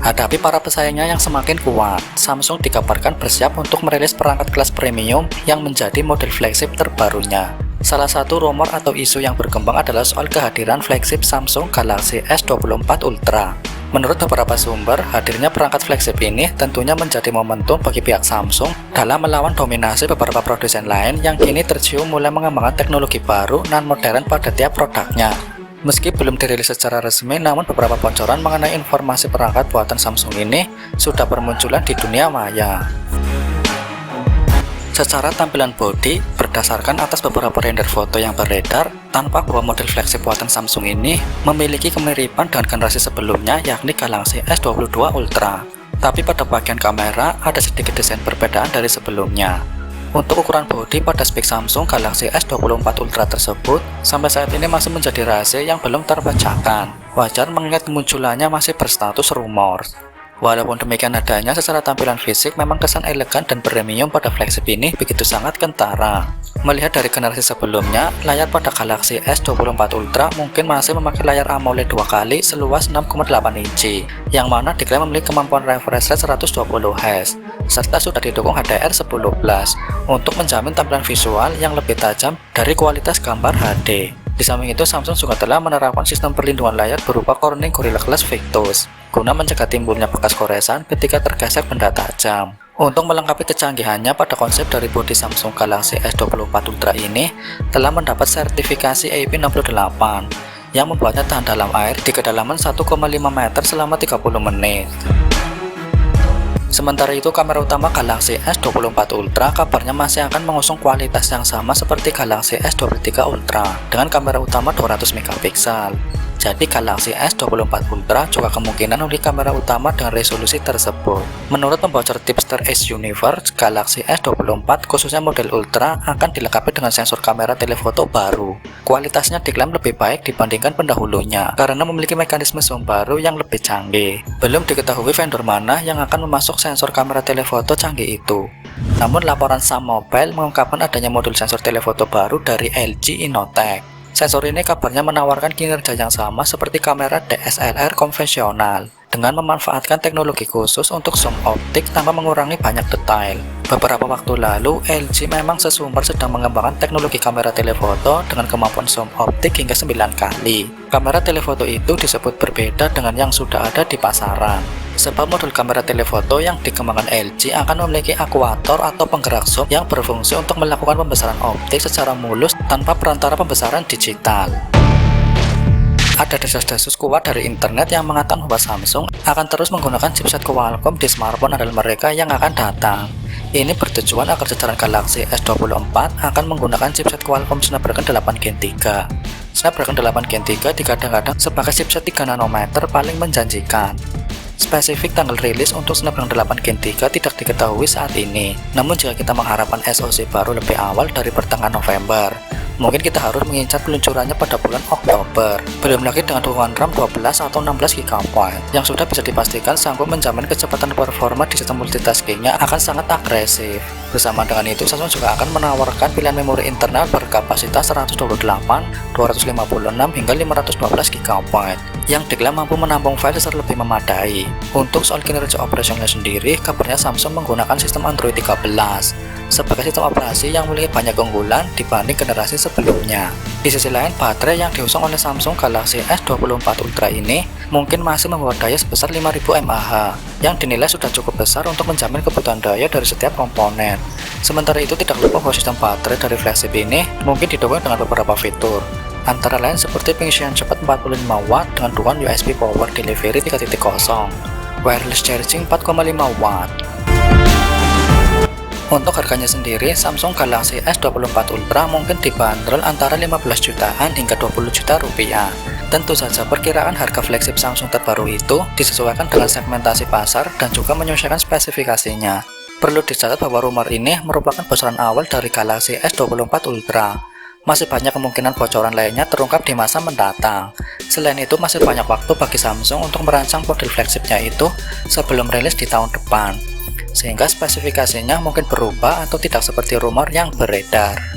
Hadapi para pesaingnya yang semakin kuat, Samsung dikabarkan bersiap untuk merilis perangkat kelas premium yang menjadi model flagship terbarunya. Salah satu rumor atau isu yang berkembang adalah soal kehadiran flagship Samsung Galaxy S24 Ultra. Menurut beberapa sumber, hadirnya perangkat flagship ini tentunya menjadi momentum bagi pihak Samsung dalam melawan dominasi beberapa produsen lain yang kini tercium mulai mengembangkan teknologi baru dan modern pada tiap produknya. Meski belum dirilis secara resmi, namun beberapa bocoran mengenai informasi perangkat buatan Samsung ini sudah bermunculan di dunia maya. Secara tampilan bodi, berdasarkan atas beberapa render foto yang beredar, tampak bahwa model flagship buatan Samsung ini memiliki kemiripan dengan generasi sebelumnya, yakni Galaxy S22 Ultra. Tapi pada bagian kamera, ada sedikit desain perbedaan dari sebelumnya. Untuk ukuran bodi pada spek Samsung Galaxy S24 Ultra tersebut, sampai saat ini masih menjadi rahasia yang belum terpecahkan. Wajar mengingat kemunculannya masih berstatus rumor. Walaupun demikian adanya, secara tampilan fisik memang kesan elegan dan premium pada flagship ini begitu sangat kentara. Melihat dari generasi sebelumnya, layar pada Galaxy S24 Ultra mungkin masih memakai layar AMOLED 2x seluas 6,8 inci, yang mana diklaim memiliki kemampuan refresh rate 120Hz, serta sudah didukung HDR10+ untuk menjamin tampilan visual yang lebih tajam dari kualitas gambar HD. Di samping itu, Samsung juga telah menerapkan sistem perlindungan layar berupa Corning Gorilla Glass Victus guna mencegah timbulnya bekas goresan ketika tergesek benda tajam. Untuk melengkapi kecanggihannya, pada konsep dari bodi Samsung Galaxy S24 Ultra ini telah mendapat sertifikasi IP68 yang membuatnya tahan dalam air di kedalaman 1,5 meter selama 30 menit. Sementara itu, kamera utama Galaxy S24 Ultra kabarnya masih akan mengusung kualitas yang sama seperti Galaxy S23 Ultra dengan kamera utama 200 MP. Jadi Galaxy S24 Ultra juga kemungkinan memiliki kamera utama dengan resolusi tersebut. Menurut pembocor tipster Ace Universe, Galaxy S24 khususnya model Ultra akan dilengkapi dengan sensor kamera telefoto baru. Kualitasnya diklaim lebih baik dibandingkan pendahulunya karena memiliki mekanisme zoom baru yang lebih canggih. Belum diketahui vendor mana yang akan memasuk sensor kamera telefoto canggih itu. Namun laporan Sam Mobile mengungkapkan adanya modul sensor telefoto baru dari LG Innotek. Sensor ini kabarnya menawarkan kinerja yang sama seperti kamera DSLR konvensional dengan memanfaatkan teknologi khusus untuk zoom optik tanpa mengurangi banyak detail. Beberapa waktu lalu, LG memang sesumber sedang mengembangkan teknologi kamera telefoto dengan kemampuan zoom optik hingga 9 kali. Kamera telefoto itu disebut berbeda dengan yang sudah ada di pasaran. Sebab modul kamera telefoto yang dikembangkan LG akan memiliki akuator atau penggerak zoom yang berfungsi untuk melakukan pembesaran optik secara mulus tanpa perantara pembesaran digital. Ada desas-desus kuat dari internet yang mengatakan bahwa Samsung akan terus menggunakan chipset Qualcomm di smartphone android mereka yang akan datang. Ini bertujuan agar jajaran Galaxy S24 akan menggunakan chipset Qualcomm Snapdragon 8 Gen 3. Snapdragon 8 Gen 3 digadang-gadang sebagai chipset 3 nanometer paling menjanjikan. Spesifik tanggal rilis untuk Snapdragon 8 Gen 3 tidak diketahui saat ini. Namun jika kita mengharapkan SoC baru lebih awal dari pertengahan November, mungkin kita harus mengincar peluncurannya pada bulan Oktober. Belum lagi dengan dukungan RAM 12 atau 16 GB yang sudah bisa dipastikan sanggup menjamin kecepatan performa di sistem multitaskingnya akan sangat agresif. Bersama dengan itu, Samsung juga akan menawarkan pilihan memori internal berkapasitas 128, 256 hingga 512 GB yang diklaim mampu menampung file secara lebih memadai. Untuk soal kinerja operasionalnya sendiri, kabarnya Samsung menggunakan sistem Android 13 sebagai sistem operasi yang memiliki banyak keunggulan dibanding generasi sebelumnya. Di sisi lain, baterai yang diusung oleh Samsung Galaxy S24 Ultra ini mungkin masih membawa daya sebesar 5000 mAh yang dinilai sudah cukup besar untuk menjamin kebutuhan daya dari setiap komponen. Sementara itu, tidak lupa bahwa sistem baterai dari flagship ini mungkin didukung dengan beberapa fitur, antara lain seperti pengisian cepat 45 Watt dengan dukungan USB Power Delivery 3.0, wireless charging 4,5 Watt. Untuk harganya sendiri, Samsung Galaxy S24 Ultra mungkin dibanderol antara 15 jutaan hingga 20 juta rupiah. Tentu saja perkiraan harga flagship Samsung terbaru itu disesuaikan dengan segmentasi pasar dan juga menyesuaikan spesifikasinya. Perlu dicatat bahwa rumor ini merupakan bocoran awal dari Galaxy S24 Ultra. Masih banyak kemungkinan bocoran lainnya terungkap di masa mendatang. Selain itu, masih banyak waktu bagi Samsung untuk merancang model flagshipnya itu sebelum rilis di tahun depan, sehingga spesifikasinya mungkin berubah atau tidak seperti rumor yang beredar.